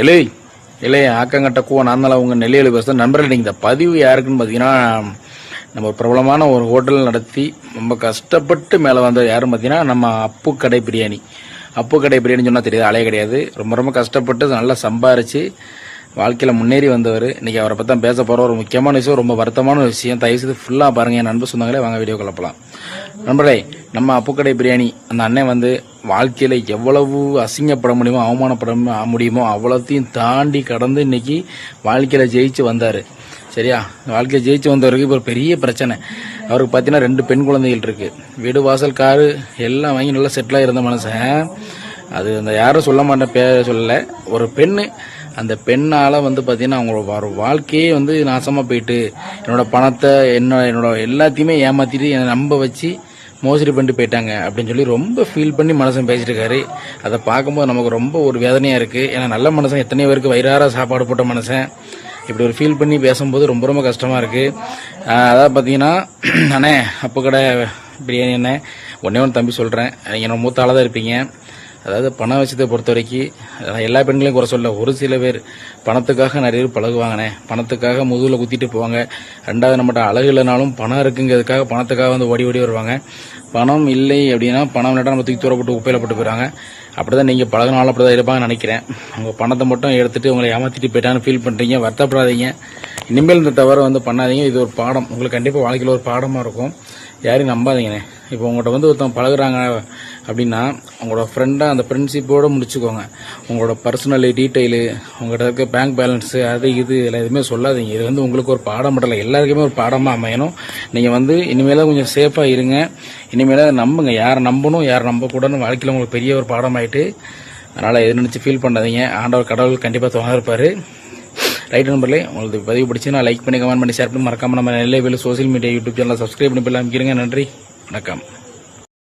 இல்லை இல்லை ஆக்கங்கட்டக்குவோ நான் தான் உங்கள் நெல்லையில் பேசுகிறேன் நண்பர்கள். நீங்கள் இந்த பதிவு யாருக்குன்னு பார்த்தீங்கன்னா, நம்ம ஒரு பிரபலமான ஒரு ஹோட்டல் நடத்தி ரொம்ப கஷ்டப்பட்டு மேலே வந்தது யாருன்னு பார்த்தீங்கன்னா, நம்ம அப்பு கடை பிரியாணி. அப்பு கடை பிரியாணி சொன்னால் தெரியாது, ஆளே கிடையாது. ரொம்ப ரொம்ப கஷ்டப்பட்டு நல்லா சம்பாரித்து வாழ்க்கையில் முன்னேறி வந்தவர். இன்றைக்கி அவரை பற்றி தான் பேச போகிற ஒரு முக்கியமான விஷயம், ரொம்ப வருத்தமான விஷயம். தயவுசெய்து ஃபுல்லாக பாருங்கள். என் நண்பர் சொன்னாங்களே, வாங்க வீடியோ கலப்பலாம். நண்பர்களே, நம்ம அப்புக்கடை பிரியாணி அந்த அண்ணன் வந்து வாழ்க்கையில் எவ்வளவு அசிங்கப்பட முடியுமோ, அவமானப்பட முடியுமோ அவ்வளோத்தையும் தாண்டி கடந்து இன்னைக்கு வாழ்க்கையில் ஜெயிச்சு வந்தார். சரியா, வாழ்க்கையில் ஜெயிச்சு வந்தவருக்கு இப்போ ஒரு பெரிய பிரச்சனை. அவருக்கு பார்த்தீங்கன்னா 2 பெண் குழந்தைகள் இருக்குது. வீடு வாசல் காரு எல்லாம் வாங்கி நல்லா செட்டிலாக இருந்த மனுஷன். அது அந்த யாரும் சொல்ல மாட்டேன், பேர் சொல்லலை. ஒரு பெண்ணு, அந்த பெண்ணால் வந்து பார்த்தீங்கன்னா அவங்களோட வாழ்க்கையே வந்து நாசமாக போயிட்டு, என்னோட பணத்தை என்னோட எல்லாத்தையுமே ஏமாற்றிட்டு என்னை நம்ப வச்சு மோசடி பண்ணிட்டு போயிட்டாங்க அப்படின்னு சொல்லி ரொம்ப ஃபீல் பண்ணி மனுஷன் பேசிட்டு இருக்காரு. அதை பார்க்கும்போது நமக்கு ரொம்ப ஒரு வேதனையாக இருக்குது. ஏன்னா நல்ல மனுஷன், எத்தனை பேருக்கு வயிறார சாப்பாடு போட்ட மனுஷன் இப்படி ஒரு ஃபீல் பண்ணி பேசும்போது ரொம்ப ரொம்ப கஷ்டமாக இருக்குது. அதாவது பார்த்தீங்கன்னா, அண்ணே அப்பு கடை பிரியாணி அண்ணே, ஒன்றே ஒன்று தம்பி சொல்கிறேன், நீங்கள் என்னோட மூத்த ஆளாக தான் இருப்பீங்க. அதாவது பண விஷயத்தை பொறுத்த வரைக்கும் எல்லா பெண்களையும் குறை சொல்ல, ஒரு சில பேர் பணத்துக்காக நிறைய பேர் பழகுவாங்கண்ணே. பணத்துக்காக முதுகில் குத்திட்டு போவாங்க. ரெண்டாவது நம்மகிட்ட அழகு இல்லைனாலும் பணம் இருக்குங்கிறதுக்காக பணத்துக்காக வந்து ஓடி ஓடி வருவாங்க. பணம் இல்லை அப்படின்னா பணம் இல்லாட்டா நம்ம தூக்கி தூரப்பட்டு குப்பையில் போட்டு போயிடுறாங்க. அப்படி தான் நீங்கள் பழகினாலும் அப்படி தான் இருப்பாங்கன்னு நினைக்கிறேன். உங்கள் பணத்தை மட்டும் எடுத்துகிட்டு உங்களை ஏமாற்றிட்டு போயிட்டான்னு ஃபீல் பண்ணுறீங்க. வருத்தப்படாதீங்க. இனிமேல் இந்த தவிர வந்து பண்ணாதீங்க. இது ஒரு பாடம், உங்களுக்கு கண்டிப்பாக வாழ்க்கையில் ஒரு பாடமாக இருக்கும். யாரையும் நம்பாதீங்கண்ணே. இப்போ உங்கள்கிட்ட வந்து ஒருத்தவங்க பழகுறாங்க அப்படின்னா உங்களோட ஃப்ரெண்டாக அந்த ஃப்ரெண்ட்ஷிப்போடு முடிச்சுக்கோங்க. உங்களோட பர்சனல் டீட்டெயிலு, உங்கள்கிட்ட இருக்க பேங்க் பேலன்ஸு, அது இது எல்லாம் எதுவுமே சொல்லாதீங்க. இது வந்து உங்களுக்கு ஒரு பாடம் மட்டும் இல்லை, எல்லாருக்குமே ஒரு பாடமாக அமையணும். நீங்கள் வந்து இனிமேல் கொஞ்சம் சேஃபாக இருங்க. இனிமேல் நம்புங்க. யாரை நம்பணும் யாரை நம்பக்கூடாதுன்னு வாழ்க்கையில் உங்களுக்கு பெரிய ஒரு பாடமாயிட்டு. அதனால் எது நினச்சி ஃபீல் பண்ணாதீங்க. ஆண்டவர் கடவுள் கண்டிப்பாக துணை இருப்பார். ரைட் நண்பர்களே, உங்களுக்கு பதிவு பிடிச்சுன்னா லைக் பண்ணி, கமெண்ட் பண்ணி, ஷேர் பண்ணி, மறக்காமல் நம்ம நெல்லை வேலு சோசியல் மீடியா யூடியூப் சேனலை சப்ஸ்கிரைப் பண்ணி போய் அமைக்கிறீங்க. நன்றி, வணக்கம்.